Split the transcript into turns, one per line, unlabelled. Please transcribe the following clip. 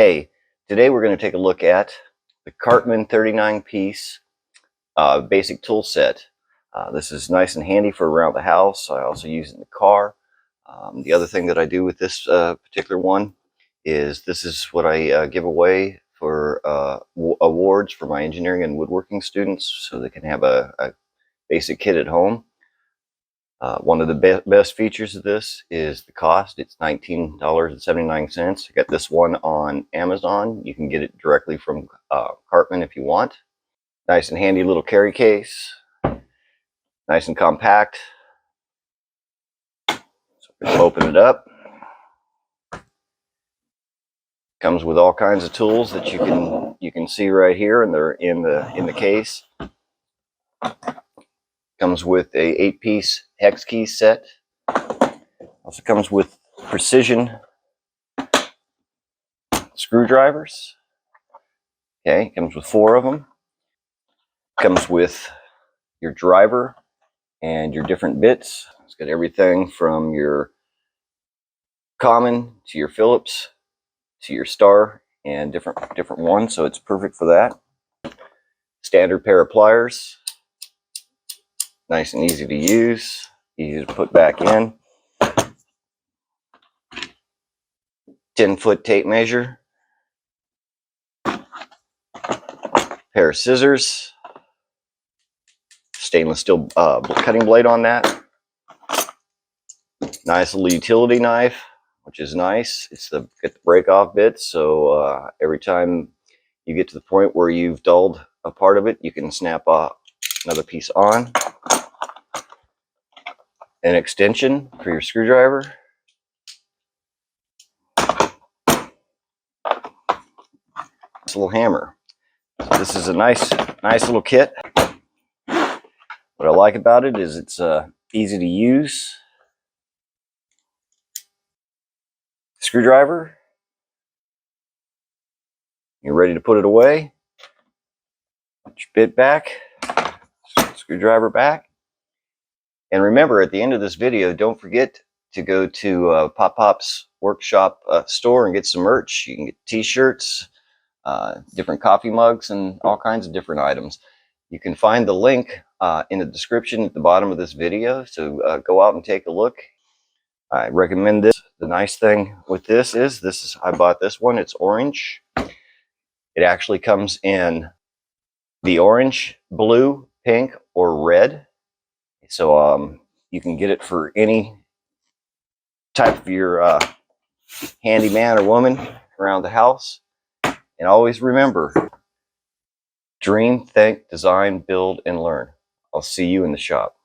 Hey, today we're going to take a look at the Cartman 39-piece basic tool set. This is nice and handy for around the house. I also use it in the car. The other thing that I do with this particular one is this is what I give away for awards for my engineering and woodworking students so they can have a basic kit at home. One of the best features of this is the cost. It's $19.79. I got this one on Amazon. You can get it directly from Cartman if you want. Nice and handy little carry case. Nice and compact. So just open it up. Comes with all kinds of tools that you can see right here, and they're in the case. Comes with a 8-piece hex key set. Also comes with precision screwdrivers. Okay, comes with 4 of them. Comes with your driver and your different bits. It's got everything from your common to your Phillips to your star and different ones, so it's perfect for that. Standard pair of pliers. Nice and easy to use, easy to put back in. 10-foot tape measure. Pair of scissors. Stainless steel cutting blade on that. Nice little utility knife, which is nice. It's get the break off bit, so every time you get to the point where you've dulled a part of it, you can snap another piece on. An extension for your screwdriver. This little hammer. So this is a nice little kit. What I like about it is it's easy to use. Screwdriver. You're ready to put it away. Put your bit back. Screwdriver back. And remember, at the end of this video, don't forget to go to Pop Pop's workshop store and get some merch. You can get t-shirts, different coffee mugs, and all kinds of different items. You can find the link in the description at the bottom of this video, so go out and take a look. I recommend this. The nice thing with this is I bought this one. It's orange. It actually comes in the orange, blue, pink, or red. So you can get it for any type of your handyman or woman around the house. And always remember, dream, think, design, build, and learn. I'll see you in the shop.